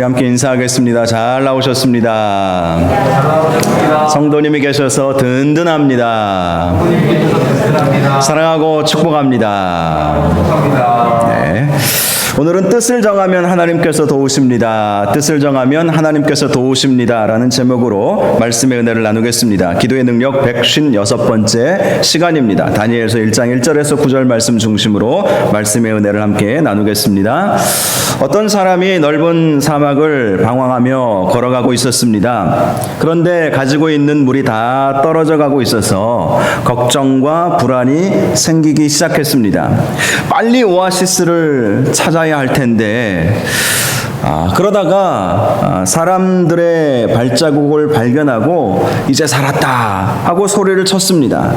함께 인사하겠습니다. 잘 나오셨습니다. 성도님이 계셔서 든든합니다. 사랑하고 축복합니다. 네. 오늘은 뜻을 정하면 하나님께서 도우십니다. 뜻을 정하면 하나님께서 도우십니다. 라는 제목으로 말씀의 은혜를 나누겠습니다. 기도의 능력 156번째 시간입니다. 다니엘서 1장 1절에서 9절 말씀 중심으로 말씀의 은혜를 함께 나누겠습니다. 어떤 사람이 넓은 사막을 방황하며 걸어가고 있었습니다. 그런데 가지고 있는 물이 다 떨어져 가고 있어서 걱정과 불안이 생기기 시작했습니다. 빨리 오아시스를 찾아야 할 텐데 그러다가 사람들의 발자국을 발견하고 이제 살았다 하고 소리를 쳤습니다.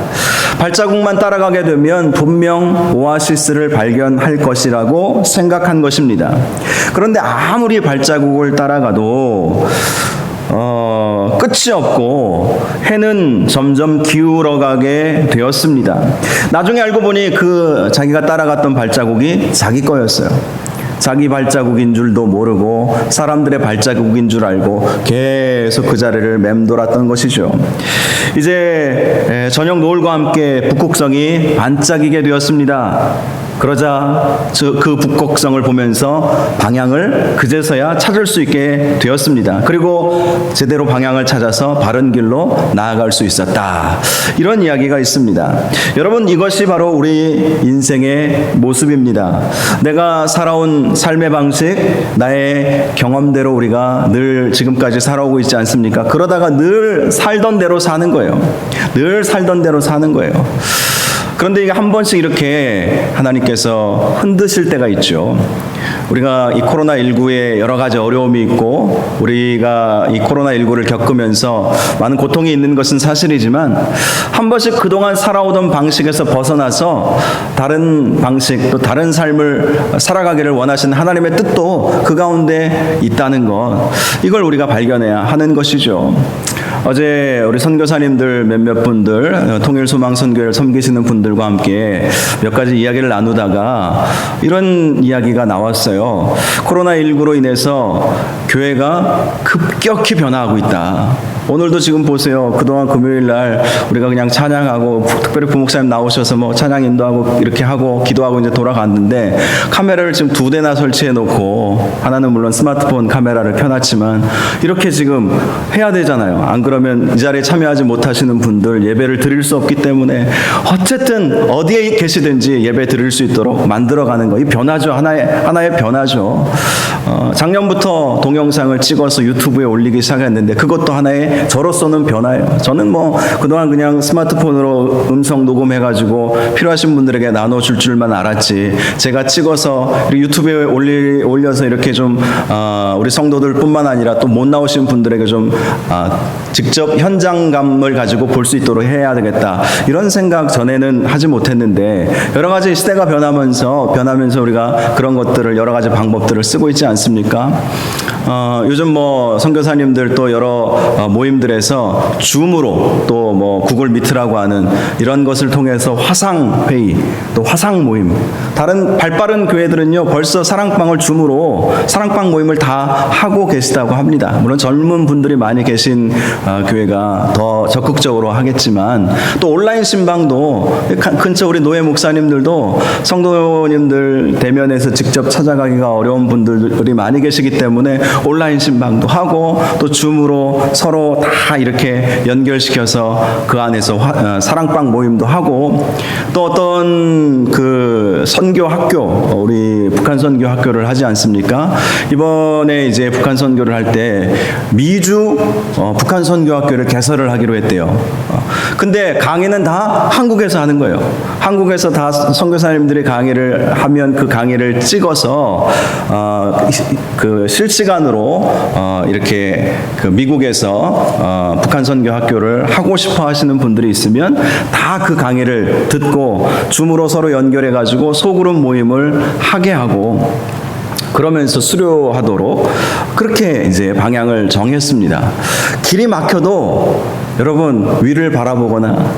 발자국만 따라가게 되면 분명 오아시스를 발견할 것이라고 생각한 것입니다. 그런데 아무리 발자국을 따라가도 끝이 없고 해는 점점 기울어가게 되었습니다. 나중에 알고 보니 자기가 따라갔던 발자국이 자기 거였어요. 자기 발자국인 줄도 모르고 사람들의 발자국인 줄 알고 계속 그 자리를 맴돌았던 것이죠. 이제 저녁 노을과 함께 북극성이 반짝이게 되었습니다. 그러자 그 북극성을 보면서 방향을 그제서야 찾을 수 있게 되었습니다. 그리고 제대로 방향을 찾아서 바른 길로 나아갈 수 있었다. 이런 이야기가 있습니다. 여러분, 이것이 바로 우리 인생의 모습입니다. 내가 살아온 삶의 방식, 나의 경험대로 우리가 늘 지금까지 살아오고 있지 않습니까? 그러다가 늘 살던 대로 사는 거예요. 늘 살던 대로 사는 거예요. 그런데 이게 한 번씩 이렇게 하나님께서 흔드실 때가 있죠. 우리가 이 코로나19에 여러 가지 어려움이 있고 우리가 이 코로나19를 겪으면서 많은 고통이 있는 것은 사실이지만 한 번씩 그동안 살아오던 방식에서 벗어나서 다른 방식 또 다른 삶을 살아가기를 원하시는 하나님의 뜻도 그 가운데 있다는 것, 이걸 우리가 발견해야 하는 것이죠. 어제 우리 선교사님들 몇몇 분들, 통일소망선교회를 섬기시는 분들과 함께 몇 가지 이야기를 나누다가 이런 이야기가 나왔어요. 코로나19로 인해서 교회가 급격히 변화하고 있다. 오늘도 지금 보세요. 그동안 금요일 날 우리가 그냥 찬양하고 특별히 부목사님 나오셔서 뭐 찬양 인도하고 이렇게 하고 기도하고 이제 돌아갔는데 카메라를 지금 2대나 설치해 놓고, 하나는 물론 스마트폰 카메라를 켜놨지만 이렇게 지금 해야 되잖아요. 안 그러면 이 자리에 참여하지 못하시는 분들 예배를 드릴 수 없기 때문에 어쨌든 어디에 계시든지 예배 드릴 수 있도록 만들어가는 거, 이 변화죠. 하나의 변화죠. 작년부터 동영상을 찍어서 유튜브에 올리기 시작했는데 그것도 하나의 저로서는 변화예요. 저는 뭐 그동안 그냥 스마트폰으로 음성 녹음해가지고 필요하신 분들에게 나눠줄 줄만 알았지, 제가 찍어서 유튜브에 올려서 이렇게 좀 우리 성도들 뿐만 아니라 또 못 나오신 분들에게 좀 직접 현장감을 가지고 볼 수 있도록 해야 되겠다, 이런 생각 전에는 하지 못했는데 여러 가지 시대가 변하면서 우리가 그런 것들을 여러 가지 방법들을 쓰고 있지 않습니까? 요즘 뭐 선교사님들 또 여러 모임들에서 줌으로 또 뭐 구글 미트라고 하는 이런 것을 통해서 화상 회의, 또 화상 모임, 다른 발빠른 교회들은요 벌써 사랑방을 줌으로 사랑방 모임을 다 하고 계시다고 합니다. 물론 젊은 분들이 많이 계신 교회가 더 적극적으로 하겠지만 또 온라인 신방도 근처 우리 노예 목사님들도 성도님들 대면에서 직접 찾아가기가 어려운 분들이 많이 계시기 때문에 온라인 신방도 하고 또 줌으로 서로 다 이렇게 연결시켜서 그 안에서 사랑방 모임도 하고, 또 어떤 그 선교 학교, 우리 북한 선교 학교를 하지 않습니까? 이번에 이제 북한 선교를 할 때 미주 북한 선교 학교를 개설을 하기로 했대요. 근데 강의는 다 한국에서 하는 거예요. 한국에서 다 선교사님들이 강의를 하면 그 강의를 찍어서 그 실시간으로 이렇게 그 미국에서 북한 선교 학교를 하고 싶어 하시는 분들이 있으면 다 그 강의를 듣고 줌으로 서로 연결해 가지고 소그룹 모임을 하게 하고, 그러면서 수료하도록 그렇게 이제 방향을 정했습니다. 길이 막혀도 여러분 위를 바라보거나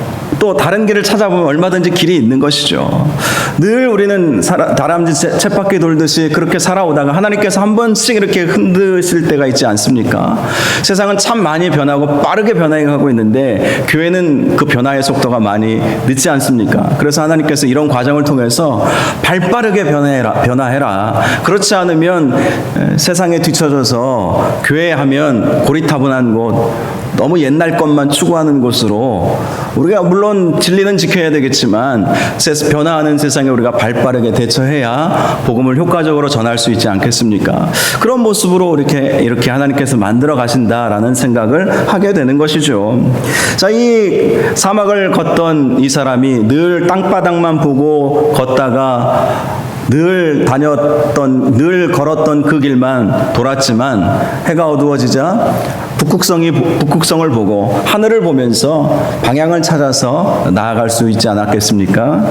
또 다른 길을 찾아보면 얼마든지 길이 있는 것이죠. 늘 우리는 다람쥐 쳇바퀴 돌듯이 그렇게 살아오다가 하나님께서 한 번씩 이렇게 흔드실 때가 있지 않습니까? 세상은 참 많이 변하고 빠르게 변해가고 있는데 교회는 그 변화의 속도가 많이 늦지 않습니까? 그래서 하나님께서 이런 과정을 통해서 발빠르게 변화해라. 그렇지 않으면 세상에 뒤처져서 교회 하면 고리타분한 곳, 너무 옛날 것만 추구하는 곳으로 우리가 물론 진리는 지켜야 되겠지만 변화하는 세상에 우리가 발빠르게 대처해야 복음을 효과적으로 전할 수 있지 않겠습니까? 그런 모습으로 이렇게 하나님께서 만들어 가신다라는 생각을 하게 되는 것이죠. 자, 이 사막을 걷던 이 사람이 늘 땅바닥만 보고 걷다가 늘 걸었던 그 길만 돌았지만 해가 어두워지자 북극성을 보고 하늘을 보면서 방향을 찾아서 나아갈 수 있지 않았겠습니까?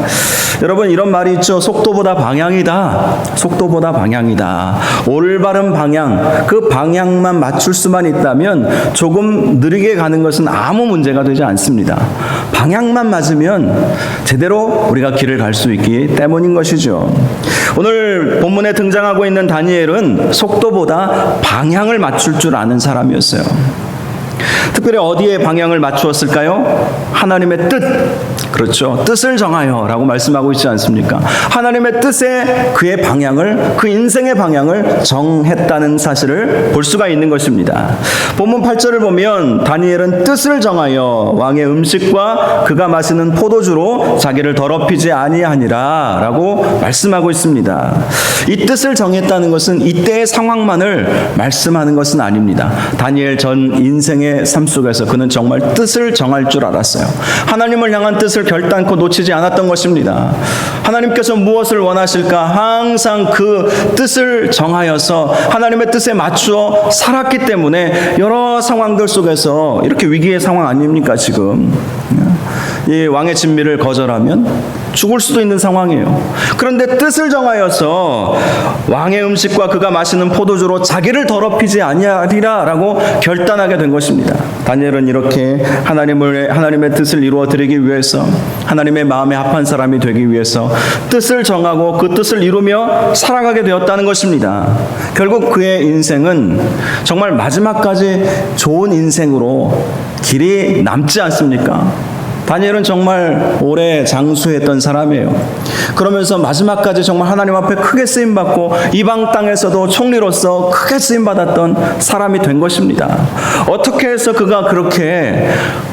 여러분, 이런 말이 있죠. 속도보다 방향이다. 속도보다 방향이다. 올바른 방향, 그 방향만 맞출 수만 있다면 조금 느리게 가는 것은 아무 문제가 되지 않습니다. 방향만 맞으면 제대로 우리가 길을 갈 수 있기 때문인 것이죠. 오늘 본문에 등장하고 있는 다니엘은 속도보다 방향을 맞출 줄 아는 사람이었어요. 특별히 어디에 방향을 맞추었을까요? 하나님의 뜻, 그렇죠. 뜻을 정하여 라고 말씀하고 있지 않습니까? 하나님의 뜻에 그의 방향을, 그 인생의 방향을 정했다는 사실을 볼 수가 있는 것입니다. 본문 8절을 보면 다니엘은 뜻을 정하여 왕의 음식과 그가 마시는 포도주로 자기를 더럽히지 아니하니라 라고 말씀하고 있습니다. 이 뜻을 정했다는 것은 이때의 상황만을 말씀하는 것은 아닙니다. 다니엘 전 인생의 삶 속에서 그는 정말 뜻을 정할 줄 알았어요. 하나님을 향한 뜻을 결단코 놓치지 않았던 것입니다. 하나님께서 무엇을 원하실까 항상 그 뜻을 정하여서 하나님의 뜻에 맞추어 살았기 때문에 여러 상황들 속에서 이렇게 위기의 상황 아닙니까 지금? 이 왕의 진미를 거절하면 죽을 수도 있는 상황이에요. 그런데 뜻을 정하여서 왕의 음식과 그가 마시는 포도주로 자기를 더럽히지 아니하리라 라고 결단하게 된 것입니다. 다니엘은 이렇게 하나님의 뜻을 이루어 드리기 위해서, 하나님의 마음에 합한 사람이 되기 위해서 뜻을 정하고 그 뜻을 이루며 살아가게 되었다는 것입니다. 결국 그의 인생은 정말 마지막까지 좋은 인생으로 길이 남지 않습니까? 다니엘은 정말 오래 장수했던 사람이에요. 그러면서 마지막까지 정말 하나님 앞에 크게 쓰임받고 이방 땅에서도 총리로서 크게 쓰임받았던 사람이 된 것입니다. 어떻게 해서 그가 그렇게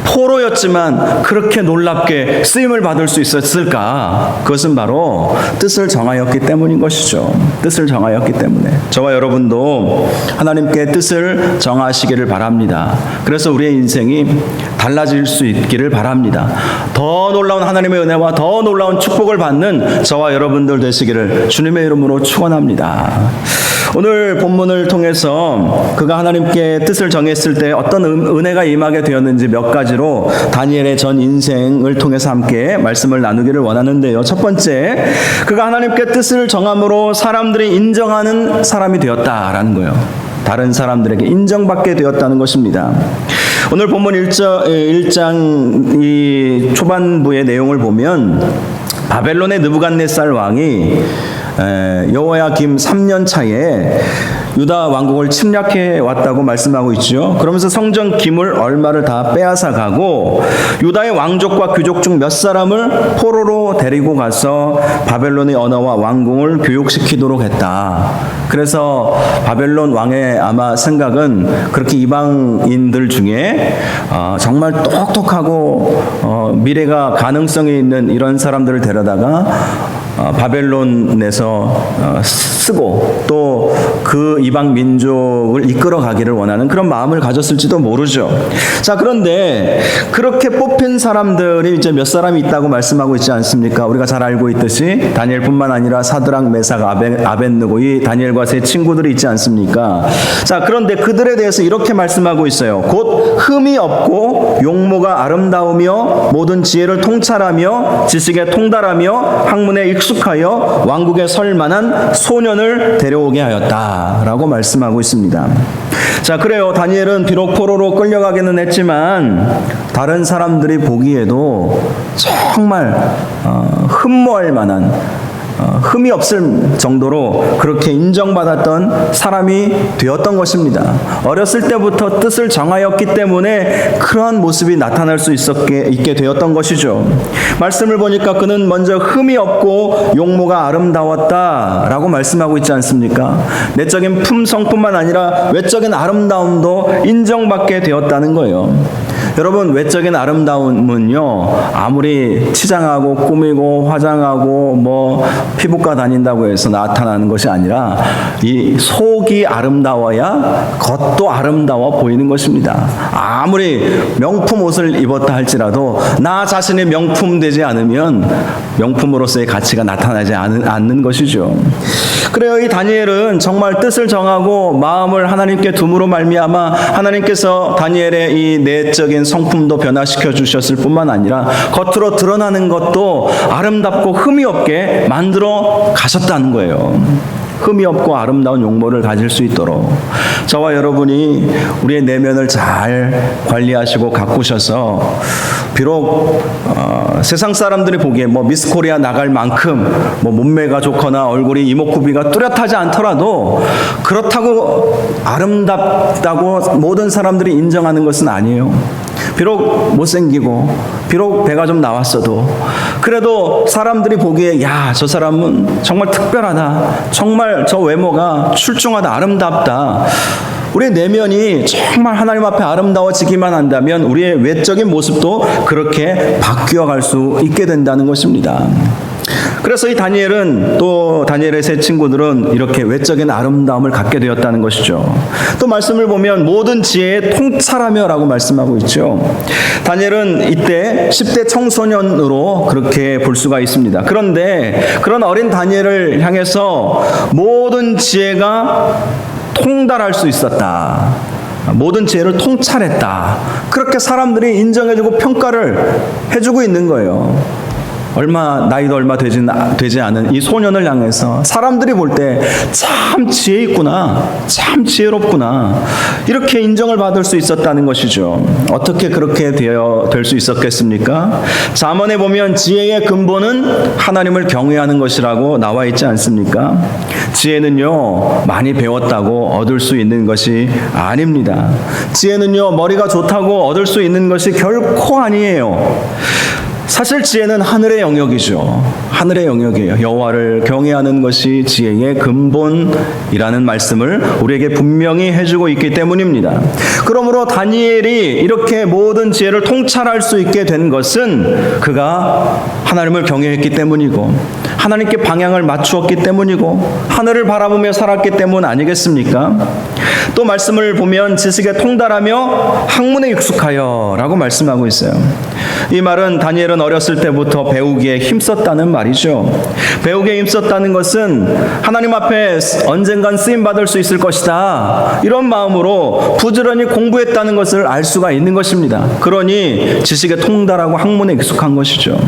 포로였지만 그렇게 놀랍게 쓰임을 받을 수 있었을까? 그것은 바로 뜻을 정하였기 때문인 것이죠. 뜻을 정하였기 때문에 저와 여러분도 하나님께 뜻을 정하시기를 바랍니다. 그래서 우리의 인생이 달라질 수 있기를 바랍니다. 더 놀라운 하나님의 은혜와 더 놀라운 축복을 받는 저와 여러분들 되시기를 주님의 이름으로 축원합니다. 오늘 본문을 통해서 그가 하나님께 뜻을 정했을 때 어떤 은혜가 임하게 되었는지 몇 가지로 다니엘의 전 인생을 통해서 함께 말씀을 나누기를 원하는데요. 첫 번째, 그가 하나님께 뜻을 정함으로 사람들이 인정하는 사람이 되었다라는 거예요. 다른 사람들에게 인정받게 되었다는 것입니다. 오늘 본문 1장 이 초반부의 내용을 보면 바벨론의 느부갓네살 왕이 여호야김 3년 차에 유다 왕국을 침략해 왔다고 말씀하고 있죠. 그러면서 성전 기물 얼마를 다 빼앗아 가고 유다의 왕족과 귀족 중 몇 사람을 포로로 데리고 가서 바벨론의 언어와 왕궁을 교육시키도록 했다. 그래서 바벨론 왕의 아마 생각은 그렇게 이방인들 중에 정말 똑똑하고 미래가 가능성이 있는 이런 사람들을 데려다가 바벨론에서 쓰고 또 그 이방 민족을 이끌어 가기를 원하는 그런 마음을 가졌을지도 모르죠. 자, 그런데 그렇게 뽑힌 사람들이 이제 몇 사람이 있다고 말씀하고 있지 않습니까? 우리가 잘 알고 있듯이 다니엘뿐만 아니라 사드락, 메삭, 아벳느고 이 다니엘과 세 친구들이 있지 않습니까? 자, 그런데 그들에 대해서 이렇게 말씀하고 있어요. 곧 흠이 없고 용모가 아름다우며 모든 지혜를 통찰하며 지식에 통달하며 학문에 익숙하며 익숙하여 왕국에 설 만한 소년을 데려오게 하였다라고 말씀하고 있습니다. 자, 그래요. 다니엘은 비록 포로로 끌려가기는 했지만 다른 사람들이 보기에도 정말 흠모할 만한, 흠이 없을 정도로 그렇게 인정받았던 사람이 되었던 것입니다. 어렸을 때부터 뜻을 정하였기 때문에 그러한 모습이 나타날 수 있게 되었던 것이죠. 말씀을 보니까 그는 먼저 흠이 없고 용모가 아름다웠다라고 말씀하고 있지 않습니까? 내적인 품성뿐만 아니라 외적인 아름다움도 인정받게 되었다는 거예요. 여러분, 외적인 아름다움은요, 아무리 치장하고 꾸미고 화장하고 뭐 피부과 다닌다고 해서 나타나는 것이 아니라 이 속이 아름다워야 겉도 아름다워 보이는 것입니다. 아무리 명품 옷을 입었다 할지라도 나 자신이 명품 되지 않으면 명품으로서의 가치가 나타나지 않는 것이죠. 그래요. 이 다니엘은 정말 뜻을 정하고 마음을 하나님께 둠으로 말미암아 하나님께서 다니엘의 이 내적인 성품도 변화시켜 주셨을 뿐만 아니라 겉으로 드러나는 것도 아름답고 흠이 없게 만들어 가셨다는 거예요. 흠이 없고 아름다운 용모를 가질 수 있도록 저와 여러분이 우리의 내면을 잘 관리하시고 가꾸셔서 비록 세상 사람들이 보기에 뭐 미스 코리아 나갈 만큼 뭐 몸매가 좋거나 얼굴이 이목구비가 뚜렷하지 않더라도 그렇다고 아름답다고 모든 사람들이 인정하는 것은 아니에요. 비록 못생기고 비록 배가 좀 나왔어도 그래도 사람들이 보기에 야, 저 사람은 정말 특별하다, 정말 저 외모가 출중하다, 아름답다. 우리의 내면이 정말 하나님 앞에 아름다워지기만 한다면 우리의 외적인 모습도 그렇게 바뀌어갈 수 있게 된다는 것입니다. 그래서 이 다니엘은, 또 다니엘의 세 친구들은 이렇게 외적인 아름다움을 갖게 되었다는 것이죠. 또 말씀을 보면 모든 지혜의 통찰하며 라고 말씀하고 있죠. 다니엘은 이때 10대 청소년으로 그렇게 볼 수가 있습니다. 그런데 그런 어린 다니엘을 향해서 모든 지혜가 통달할 수 있었다, 모든 지혜를 통찰했다, 그렇게 사람들이 인정해주고 평가를 해주고 있는 거예요. 나이도 얼마 되지 않은 이 소년을 향해서 사람들이 볼 때 참 지혜 있구나, 참 지혜롭구나, 이렇게 인정을 받을 수 있었다는 것이죠. 어떻게 그렇게 될 수 있었겠습니까? 잠언에 보면 지혜의 근본은 하나님을 경외하는 것이라고 나와 있지 않습니까? 지혜는요, 많이 배웠다고 얻을 수 있는 것이 아닙니다. 지혜는요, 머리가 좋다고 얻을 수 있는 것이 결코 아니에요. 사실 지혜는 하늘의 영역이죠. 하늘의 영역이에요. 여호와를 경외하는 것이 지혜의 근본이라는 말씀을 우리에게 분명히 해주고 있기 때문입니다. 그러므로 다니엘이 이렇게 모든 지혜를 통찰할 수 있게 된 것은 그가 하나님을 경외했기 때문이고 하나님께 방향을 맞추었기 때문이고 하늘을 바라보며 살았기 때문 아니겠습니까? 또 말씀을 보면 지식에 통달하며 학문에 익숙하여 라고 말씀하고 있어요. 이 말은 다니엘은 어렸을 때부터 배우기에 힘썼다는 말이죠. 배우기에 힘썼다는 것은 하나님 앞에 언젠간 쓰임받을 수 있을 것이다, 이런 마음으로 부지런히 공부했다는 것을 알 수가 있는 것입니다. 그러니 지식에 통달하고 학문에 익숙한 것이죠.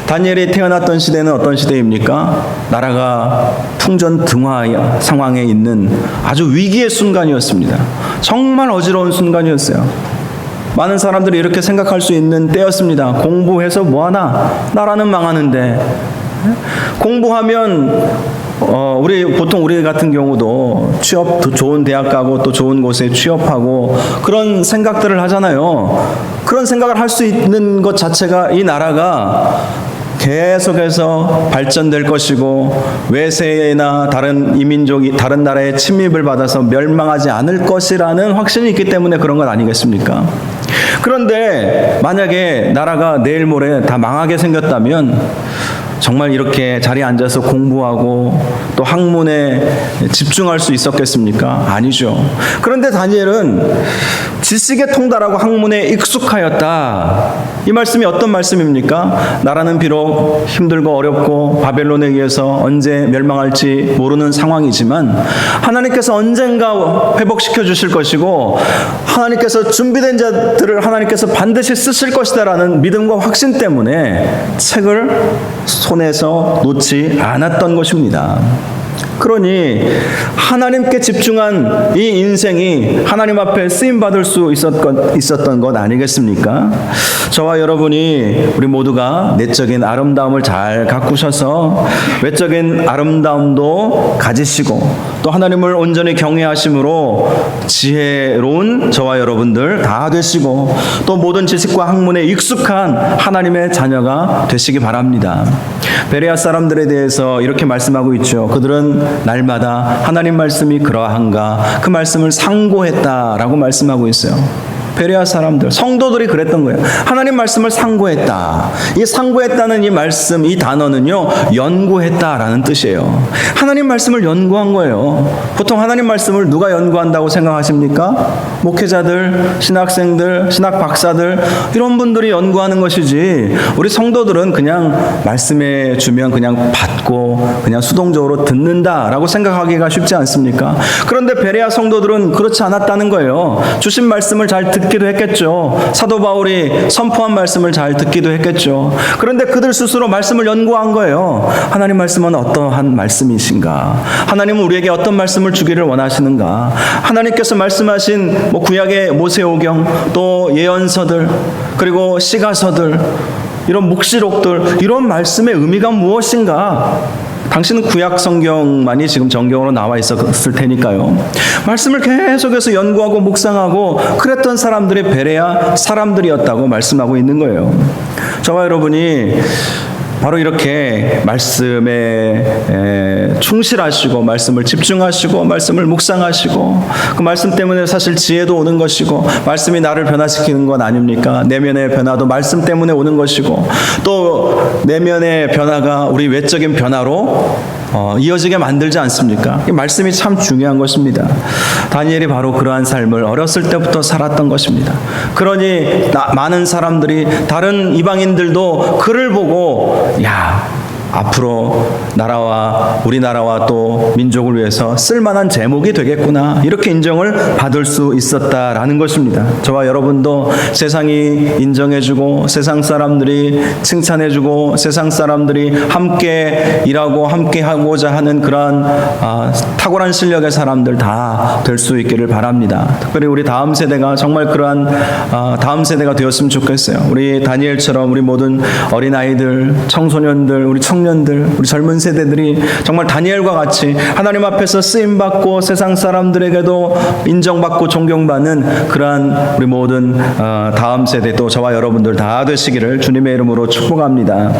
다니엘이 태어났던 시대는 어떤 시대입니까? 나라가 풍전등화 상황에 있는 아주 위기의 순간이었습니다. 정말 어지러운 순간이었어요. 많은 사람들이 이렇게 생각할 수 있는 때였습니다. 공부해서 뭐하나? 나라는 망하는데. 공부하면 보통 우리 같은 경우도 취업, 좋은 대학 가고 또 좋은 곳에 취업하고 그런 생각들을 하잖아요. 그런 생각을 할 수 있는 것 자체가 이 나라가 계속해서 발전될 것이고 외세나 다른 이민족이 다른 나라의 침입을 받아서 멸망하지 않을 것이라는 확신이 있기 때문에 그런 것 아니겠습니까? 그런데 만약에 나라가 내일 모레 다 망하게 생겼다면 정말 이렇게 자리에 앉아서 공부하고 또 학문에 집중할 수 있었겠습니까? 아니죠. 그런데 다니엘은 지식에 통달하고 학문에 익숙하였다, 이 말씀이 어떤 말씀입니까? 나라는 비록 힘들고 어렵고 바벨론에 의해서 언제 멸망할지 모르는 상황이지만 하나님께서 언젠가 회복시켜 주실 것이고 하나님께서 준비된 자들을 하나님께서 반드시 쓰실 것이다라는 믿음과 확신 때문에 책을 손에서 놓지 않았던 것입니다. 그러니 하나님께 집중한 이 인생이 하나님 앞에 쓰임받을 수 있었던 것 아니겠습니까? 저와 여러분이 우리 모두가 내적인 아름다움을 잘 가꾸셔서 외적인 아름다움도 가지시고 또 하나님을 온전히 경외하심으로 지혜로운 저와 여러분들 다 되시고 또 모든 지식과 학문에 익숙한 하나님의 자녀가 되시기 바랍니다. 베레아 사람들에 대해서 이렇게 말씀하고 있죠. 그들은 날마다 하나님 말씀이 그러한가 그 말씀을 상고했다라고 말씀하고 있어요. 베레아 사람들, 성도들이 그랬던 거예요. 하나님 말씀을 상고했다. 이 상고했다는 이 말씀, 이 단어는요, 연구했다라는 뜻이에요. 하나님 말씀을 연구한 거예요. 보통 하나님 말씀을 누가 연구한다고 생각하십니까? 목회자들, 신학생들, 신학 박사들 이런 분들이 연구하는 것이지 우리 성도들은 그냥 말씀해 주면 그냥 받고 그냥 수동적으로 듣는다라고 생각하기가 쉽지 않습니까? 그런데 베레아 성도들은 그렇지 않았다는 거예요. 주신 말씀을 잘 듣기도 했겠죠. 사도 바울이 선포한 말씀을 잘 듣기도 했겠죠. 그런데 그들 스스로 말씀을 연구한 거예요. 하나님 말씀은 어떠한 말씀이신가? 하나님은 우리에게 어떤 말씀을 주기를 원하시는가? 하나님께서 말씀하신 구약의 모세오경 또 예언서들 그리고 시가서들 이런 묵시록들 이런 말씀의 의미가 무엇인가? 당신은 구약 성경만이 지금 정경으로 나와 있었을 테니까요. 말씀을 계속해서 연구하고 묵상하고 그랬던 사람들이 베레아 사람들이었다고 말씀하고 있는 거예요. 저와 여러분이 바로 이렇게 말씀에 충실하시고 말씀을 집중하시고 말씀을 묵상하시고 그 말씀 때문에 사실 지혜도 오는 것이고 말씀이 나를 변화시키는 건 아닙니까? 내면의 변화도 말씀 때문에 오는 것이고 또 내면의 변화가 우리 외적인 변화로 이어지게 만들지 않습니까? 이 말씀이 참 중요한 것입니다. 다니엘이 바로 그러한 삶을 어렸을 때부터 살았던 것입니다. 그러니 많은 사람들이 다른 이방인들도 그를 보고 앞으로 나라와 우리나라와 또 민족을 위해서 쓸만한 제목이 되겠구나 이렇게 인정을 받을 수 있었다라는 것입니다. 저와 여러분도 세상이 인정해주고 세상 사람들이 칭찬해주고 세상 사람들이 함께 일하고 함께 하고자 하는 그러한 탁월한 실력의 사람들 다 될 수 있기를 바랍니다. 특별히 우리 다음 세대가 정말 그러한 다음 세대가 되었으면 좋겠어요. 우리 다니엘처럼 우리 모든 어린아이들, 청소년들, 우리 청년들, 우리 젊은 세대들이 정말 다니엘과 같이 하나님 앞에서 쓰임받고 세상 사람들에게도 인정받고 존경받는 그러한 우리 모든 다음 세대 또 저와 여러분들 다 되시기를 주님의 이름으로 축복합니다.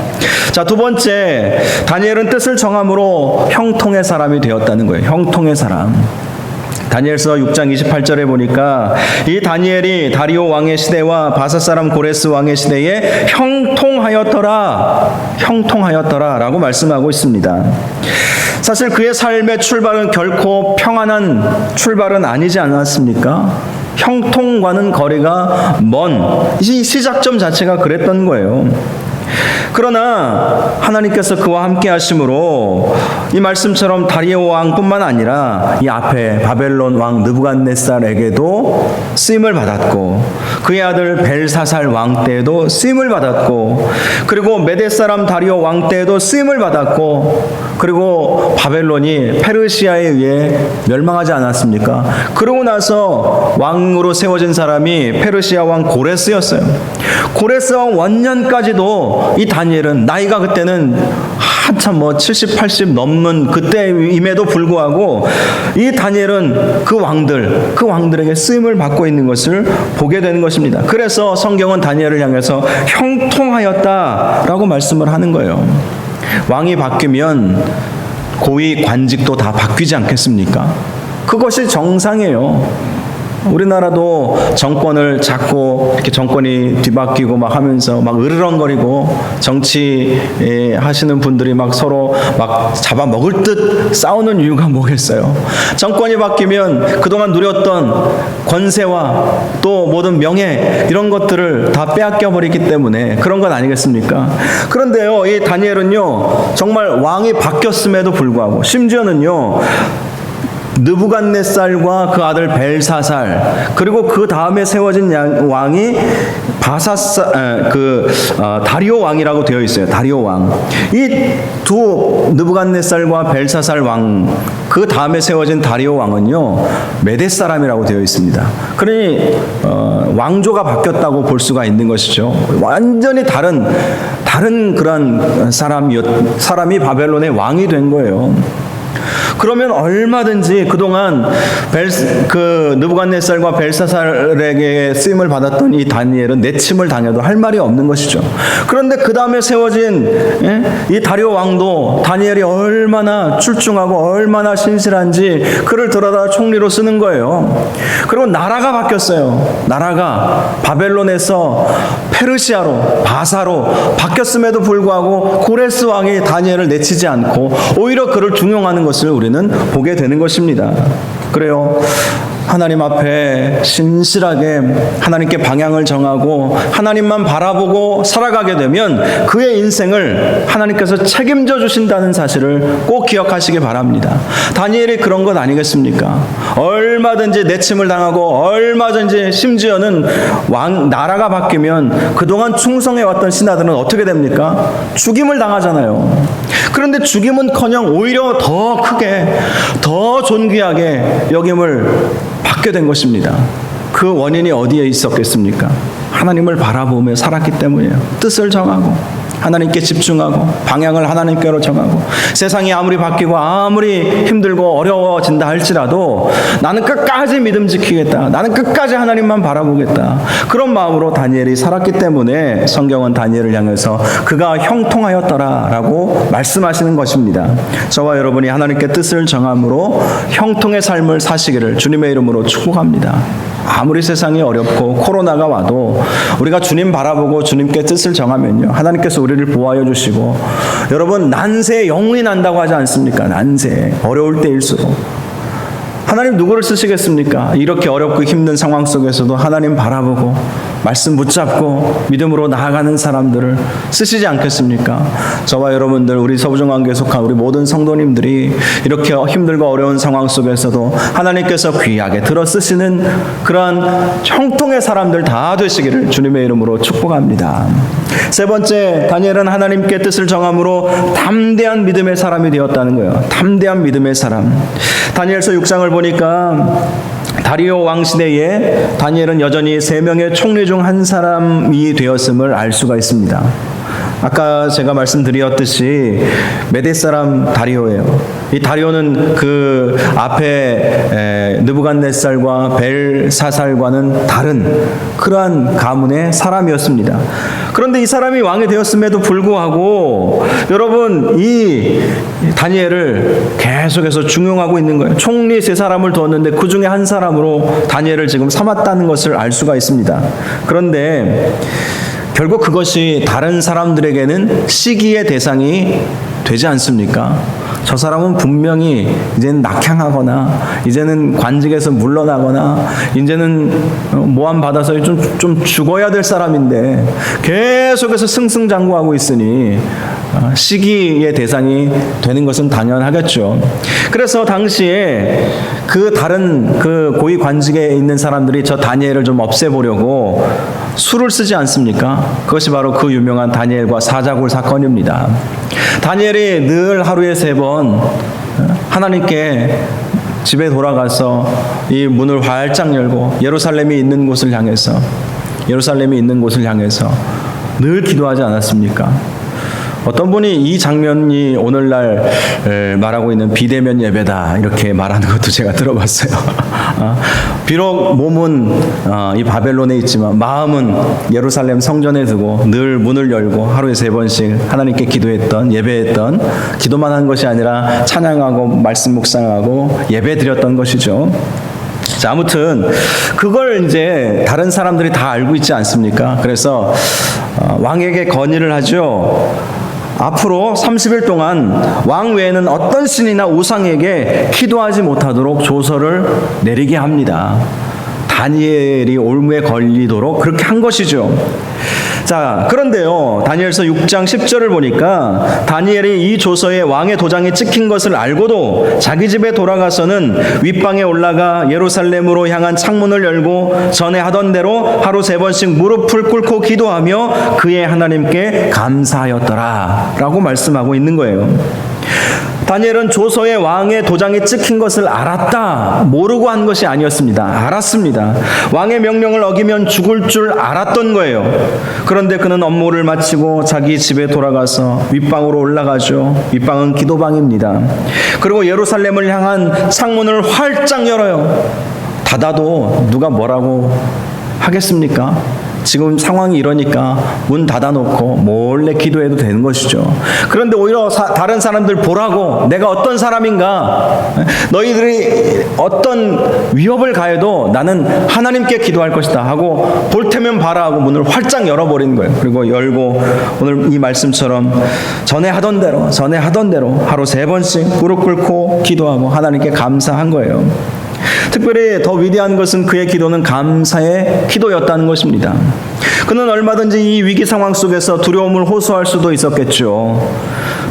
자, 두 번째, 다니엘은 뜻을 정함으로 형통의 사람이 되었다는 거예요. 형통의 사람. 다니엘서 6장 28절에 보니까 이 다니엘이 다리오 왕의 시대와 바사 사람 고레스 왕의 시대에 형통하였더라 라고 말씀하고 있습니다. 사실 그의 삶의 출발은 결코 평안한 출발은 아니지 않았습니까? 형통과는 거리가 먼 이 시작점 자체가 그랬던 거예요. 그러나 하나님께서 그와 함께 하심으로 이 말씀처럼 다리오 왕뿐만 아니라 이 앞에 바벨론 왕 느부갓네살에게도 쓰임을 받았고 그의 아들 벨사살 왕 때에도 쓰임을 받았고 그리고 메대 사람 다리오 왕 때에도 쓰임을 받았고 그리고 바벨론이 페르시아에 의해 멸망하지 않았습니까? 그러고 나서 왕으로 세워진 사람이 페르시아 왕 고레스였어요. 고레스 왕 원년까지도 이 다니엘은 나이가 그때는 한참 70, 80 넘는 그때임에도 불구하고 이 다니엘은 그 왕들에게 쓰임을 받고 있는 것을 보게 되는 것입니다. 그래서 성경은 다니엘을 향해서 형통하였다라고 말씀을 하는 거예요. 왕이 바뀌면 고위 관직도 다 바뀌지 않겠습니까? 그것이 정상이에요. 우리나라도 정권을 잡고 이렇게 정권이 뒤바뀌고 막 하면서 막 으르렁거리고 정치 하시는 분들이 막 서로 막 잡아먹을 듯 싸우는 이유가 뭐겠어요? 정권이 바뀌면 그동안 누렸던 권세와 또 모든 명예 이런 것들을 다 빼앗겨 버리기 때문에 그런 것 아니겠습니까? 그런데요, 이 다니엘은요 정말 왕이 바뀌었음에도 불구하고 심지어는요 느부갓네살과 그 아들 벨사살 그리고 그 다음에 세워진 왕이 다리오 왕이라고 되어 있어요. 다리오 왕. 이 두 느부갓네살과 벨사살 왕 그 다음에 세워진 다리오 왕은요 메대 사람이라고 되어 있습니다. 그러니 왕조가 바뀌었다고 볼 수가 있는 것이죠. 완전히 다른 그런 사람이 바벨론의 왕이 된 거예요. 그러면 얼마든지 그동안 느부갓네살과 벨사살에게 쓰임을 받았던 이 다니엘은 내침을 당해도 할 말이 없는 것이죠. 그런데 그 다음에 세워진 이 다리오 왕도 다니엘이 얼마나 출중하고 얼마나 신실한지 그를 들어다 총리로 쓰는 거예요. 그리고 나라가 바뀌었어요. 나라가 바벨론에서 페르시아로 바사로 바뀌었음에도 불구하고 고레스 왕이 다니엘을 내치지 않고 오히려 그를 중용하는 것을 우리는 보게 되는 것입니다. 그래요. 하나님 앞에 신실하게 하나님께 방향을 정하고 하나님만 바라보고 살아가게 되면 그의 인생을 하나님께서 책임져 주신다는 사실을 꼭 기억하시기 바랍니다. 다니엘이 그런 것 아니겠습니까? 얼마든지 내침을 당하고 얼마든지 심지어는 나라가 바뀌면 그동안 충성해왔던 신하들은 어떻게 됩니까? 죽임을 당하잖아요. 그런데 죽임은커녕 오히려 더 크게 더 존귀하게 여김을 받게 된 것입니다. 그 원인이 어디에 있었겠습니까? 하나님을 바라보며 살았기 때문이에요. 뜻을 정하고 하나님께 집중하고 방향을 하나님께로 정하고 세상이 아무리 바뀌고 아무리 힘들고 어려워진다 할지라도 나는 끝까지 믿음 지키겠다. 나는 끝까지 하나님만 바라보겠다. 그런 마음으로 다니엘이 살았기 때문에 성경은 다니엘을 향해서 그가 형통하였더라라고 말씀하시는 것입니다. 저와 여러분이 하나님께 뜻을 정함으로 형통의 삶을 사시기를 주님의 이름으로 축복합니다. 아무리 세상이 어렵고 코로나가 와도 우리가 주님 바라보고 주님께 뜻을 정하면요 하나님께서 우리를 보호하여 주시고, 여러분 난세에 영웅이 난다고 하지 않습니까? 난세 어려울 때일수록 하나님 누구를 쓰시겠습니까? 이렇게 어렵고 힘든 상황 속에서도 하나님 바라보고 말씀 붙잡고 믿음으로 나아가는 사람들을 쓰시지 않겠습니까? 저와 여러분들, 우리 서부정관교에 속한 우리 모든 성도님들이 이렇게 힘들고 어려운 상황 속에서도 하나님께서 귀하게 들어 쓰시는 그러한 형통의 사람들 다 되시기를 주님의 이름으로 축복합니다. 세 번째, 다니엘은 하나님께 뜻을 정함으로 담대한 믿음의 사람이 되었다는 거예요. 담대한 믿음의 사람. 다니엘서 6장을 보니까 다리오 왕 시대에 다니엘은 여전히 3명의 총리 중 한 사람이 되었음을 알 수가 있습니다. 아까 제가 말씀드렸듯이 메대 사람 다리오예요. 이 다리오는 그 앞에 느부갓네살과 벨사살과는 다른 그러한 가문의 사람이었습니다. 그런데 이 사람이 왕이 되었음에도 불구하고 여러분, 이 다니엘을 계속해서 중용하고 있는 거예요. 총리 3사람을 두었는데 그 중에 한 사람으로 다니엘을 지금 삼았다는 것을 알 수가 있습니다. 그런데 결국 그것이 다른 사람들에게는 시기의 대상이 되지 않습니까? 저 사람은 분명히 이제는 낙향하거나 이제는 관직에서 물러나거나 이제는 모함 받아서 좀 죽어야 될 사람인데 계속해서 승승장구하고 있으니 시기의 대상이 되는 것은 당연하겠죠. 그래서 당시에 그 다른 그 고위 관직에 있는 사람들이 저 다니엘을 좀 없애보려고 수를 쓰지 않습니까? 그것이 바로 그 유명한 다니엘과 사자굴 사건입니다. 다니엘이 늘 하루에 3번 하나님께 집에 돌아가서 이 문을 활짝 열고 예루살렘이 있는 곳을 향해서 늘 기도하지 않았습니까? 어떤 분이 이 장면이 오늘날 말하고 있는 비대면 예배다 이렇게 말하는 것도 제가 들어봤어요. 비록 몸은 이 바벨론에 있지만 마음은 예루살렘 성전에 두고 늘 문을 열고 하루에 3번씩 하나님께 기도했던, 예배했던, 기도만 한 것이 아니라 찬양하고 말씀 묵상하고 예배 드렸던 것이죠. 자, 아무튼 그걸 이제 다른 사람들이 다 알고 있지 않습니까? 그래서 왕에게 건의를 하죠. 앞으로 30일 동안 왕 외에는 어떤 신이나 우상에게 기도하지 못하도록 조서를 내리게 합니다. 다니엘이 올무에 걸리도록 그렇게 한 것이죠. 자, 그런데요, 다니엘서 6장 10절을 보니까 다니엘이 이 조서에 왕의 도장이 찍힌 것을 알고도 자기 집에 돌아가서는 윗방에 올라가 예루살렘으로 향한 창문을 열고 전에 하던 대로 하루 3번씩 무릎을 꿇고 기도하며 그의 하나님께 감사하였더라 라고 말씀하고 있는 거예요. 다니엘은 조서에 왕의 도장이 찍힌 것을 알았다, 모르고 한 것이 아니었습니다. 알았습니다. 왕의 명령을 어기면 죽을 줄 알았던 거예요. 그런데 그는 업무를 마치고 자기 집에 돌아가서 윗방으로 올라가죠. 윗방은 기도방입니다. 그리고 예루살렘을 향한 창문을 활짝 열어요. 닫아도 누가 뭐라고 하겠습니까? 지금 상황이 이러니까 문 닫아놓고 몰래 기도해도 되는 것이죠. 그런데 오히려 다른 사람들 보라고, 내가 어떤 사람인가, 너희들이 어떤 위협을 가해도 나는 하나님께 기도할 것이다 하고 볼 테면 봐라 하고 문을 활짝 열어버리는 거예요. 그리고 열고 오늘 이 말씀처럼 전에 하던 대로 하루 3번씩 무릎 꿇고 기도하고 하나님께 감사한 거예요. 특별히 더 위대한 것은 그의 기도는 감사의 기도였다는 것입니다. 그는 얼마든지 이 위기 상황 속에서 두려움을 호소할 수도 있었겠죠.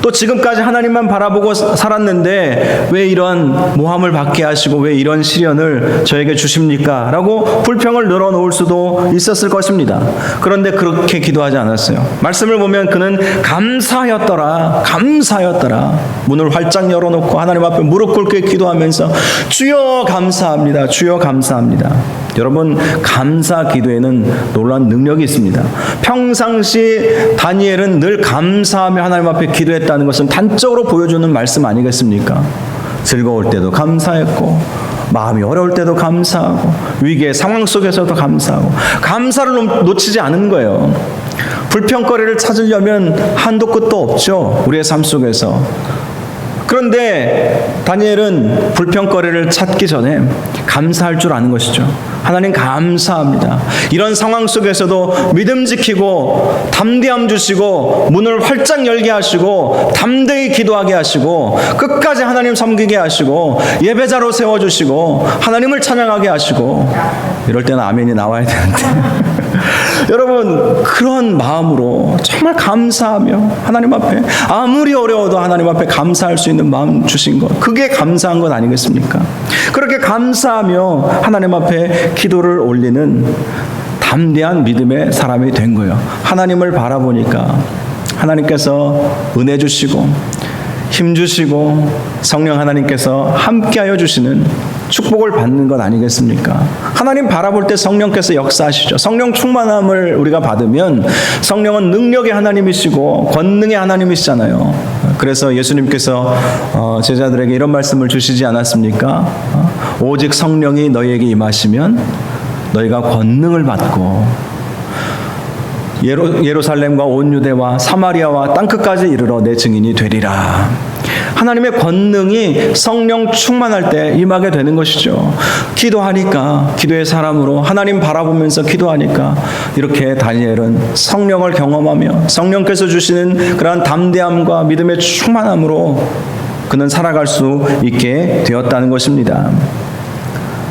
또 지금까지 하나님만 바라보고 살았는데 왜 이런 모함을 받게 하시고 왜 이런 시련을 저에게 주십니까? 라고 불평을 늘어놓을 수도 있었을 것입니다. 그런데 그렇게 기도하지 않았어요. 말씀을 보면 그는 감사하였더라. 문을 활짝 열어놓고 하나님 앞에 무릎 꿇게 기도하면서 주여 감사합니다. 주여 감사합니다. 여러분, 감사 기도에는 놀라운 능력이 있습니다. 평상시 다니엘은 늘 감사하며 하나님 앞에 기도했다는 것은 단적으로 보여주는 말씀 아니겠습니까? 즐거울 때도 감사했고 마음이 어려울 때도 감사하고 위기의 상황 속에서도 감사하고 감사를 놓치지 않은 거예요. 불평거리를 찾으려면 한도 끝도 없죠. 우리의 삶 속에서. 그런데 다니엘은 불평거리를 찾기 전에 감사할 줄 아는 것이죠. 하나님 감사합니다. 이런 상황 속에서도 믿음 지키고 담대함 주시고 문을 활짝 열게 하시고 담대히 기도하게 하시고 끝까지 하나님 섬기게 하시고 예배자로 세워주시고 하나님을 찬양하게 하시고, 이럴 때는 아멘이 나와야 되는데 여러분, 그런 마음으로 정말 감사하며 하나님 앞에 아무리 어려워도 하나님 앞에 감사할 수 있는 마음 주신 것, 그게 감사한 것 아니겠습니까? 그렇게 감사하며 하나님 앞에 기도를 올리는 담대한 믿음의 사람이 된 거예요. 하나님을 바라보니까 하나님께서 은혜 주시고 힘 주시고 성령 하나님께서 함께하여 주시는 축복을 받는 것 아니겠습니까? 하나님 바라볼 때 성령께서 역사하시죠. 성령 충만함을 우리가 받으면 성령은 능력의 하나님이시고 권능의 하나님이시잖아요. 그래서 예수님께서 제자들에게 이런 말씀을 주시지 않았습니까? 오직 성령이 너희에게 임하시면 너희가 권능을 받고 예루살렘과 온 유대와 사마리아와 땅끝까지 이르러 내 증인이 되리라. 하나님의 권능이 성령 충만할 때 임하게 되는 것이죠. 기도하니까, 기도의 사람으로 하나님 바라보면서 기도하니까 이렇게 다니엘은 성령을 경험하며 성령께서 주시는 그러한 담대함과 믿음의 충만함으로 그는 살아갈 수 있게 되었다는 것입니다.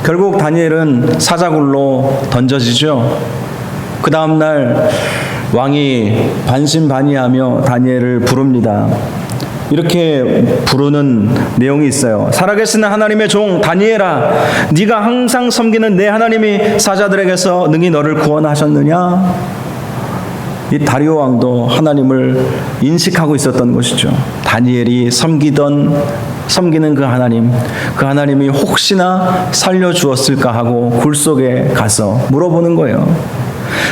결국 다니엘은 사자굴로 던져지죠. 그 다음날 왕이 반신반의하며 다니엘을 부릅니다. 이렇게 부르는 내용이 있어요. 살아계시는 하나님의 종 다니엘아, 네가 항상 섬기는 내 하나님이 사자들에게서 능히 너를 구원하셨느냐? 이 다리오 왕도 하나님을 인식하고 있었던 것이죠. 다니엘이 섬기는 그 하나님이 혹시나 살려주었을까 하고 굴 속에 가서 물어보는 거예요.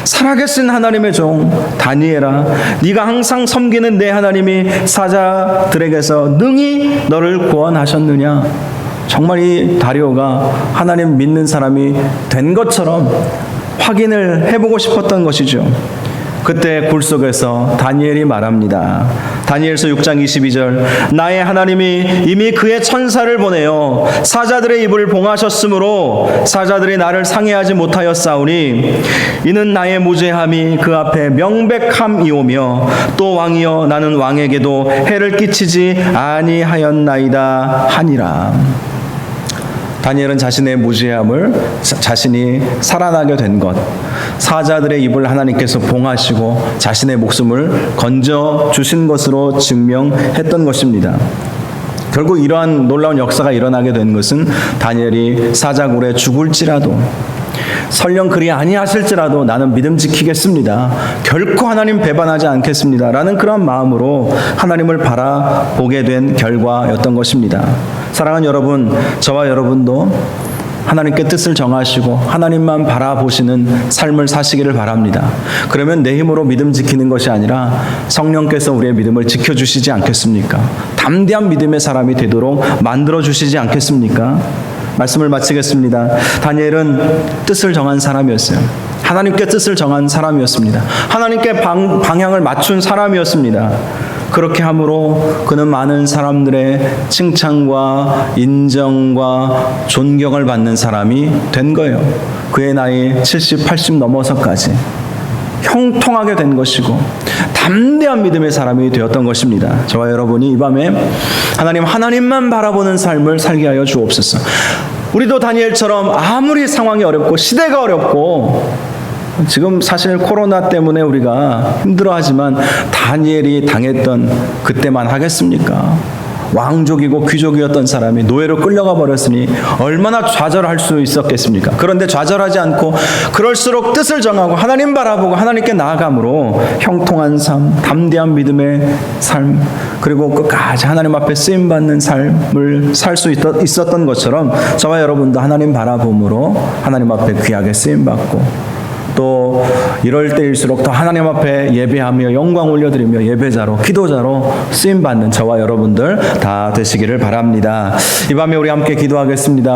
살아계신 하나님의 종 다니엘아, 네가 항상 섬기는 내 하나님이 사자들에게서 능히 너를 구원하셨느냐? 정말 이 다리오가 하나님 믿는 사람이 된 것처럼 확인을 해보고 싶었던 것이죠. 그때 굴 속에서 다니엘이 말합니다. 다니엘서 6장 22절 나의 하나님이 이미 그의 천사를 보내어 사자들의 입을 봉하셨으므로 사자들이 나를 상해하지 못하였사오니 이는 나의 무죄함이 그 앞에 명백함이오며 또 왕이여 나는 왕에게도 해를 끼치지 아니하였나이다 하니라. 다니엘은 자신의 무죄함을 자신이 살아나게 된 것, 사자들의 입을 하나님께서 봉하시고 자신의 목숨을 건져 주신 것으로 증명했던 것입니다. 결국 이러한 놀라운 역사가 일어나게 된 것은 다니엘이 사자굴에 죽을지라도 설령 그리 아니하실지라도 나는 믿음 지키겠습니다. 결코 하나님 배반하지 않겠습니다. 라는 그런 마음으로 하나님을 바라보게 된 결과였던 것입니다. 사랑하는 여러분, 저와 여러분도 하나님께 뜻을 정하시고 하나님만 바라보시는 삶을 사시기를 바랍니다. 그러면 내 힘으로 믿음 지키는 것이 아니라 성령께서 우리의 믿음을 지켜주시지 않겠습니까? 담대한 믿음의 사람이 되도록 만들어주시지 않겠습니까? 말씀을 마치겠습니다. 다니엘은 뜻을 정한 사람이었어요. 하나님께 뜻을 정한 사람이었습니다. 하나님께 방향을 맞춘 사람이었습니다. 그렇게 함으로 그는 많은 사람들의 칭찬과 인정과 존경을 받는 사람이 된 거예요. 그의 나이 70, 80 넘어서까지 형통하게 된 것이고 담대한 믿음의 사람이 되었던 것입니다. 저와 여러분이 이 밤에 하나님만 바라보는 삶을 살게 하여 주옵소서. 우리도 다니엘처럼 아무리 상황이 어렵고 시대가 어렵고 지금 사실 코로나 때문에 우리가 힘들어하지만 다니엘이 당했던 그때만 하겠습니까? 왕족이고 귀족이었던 사람이 노예로 끌려가 버렸으니 얼마나 좌절할 수 있었겠습니까? 그런데 좌절하지 않고 그럴수록 뜻을 정하고 하나님 바라보고 하나님께 나아감으로 형통한 삶, 담대한 믿음의 삶, 그리고 끝까지 하나님 앞에 쓰임받는 삶을 살 수 있었던 것처럼 저와 여러분도 하나님 바라봄으로 하나님 앞에 귀하게 쓰임받고 또 이럴 때일수록 더 하나님 앞에 예배하며 영광 올려드리며 예배자로 기도자로 쓰임받는 저와 여러분들 다 되시기를 바랍니다. 이 밤에 우리 함께 기도하겠습니다.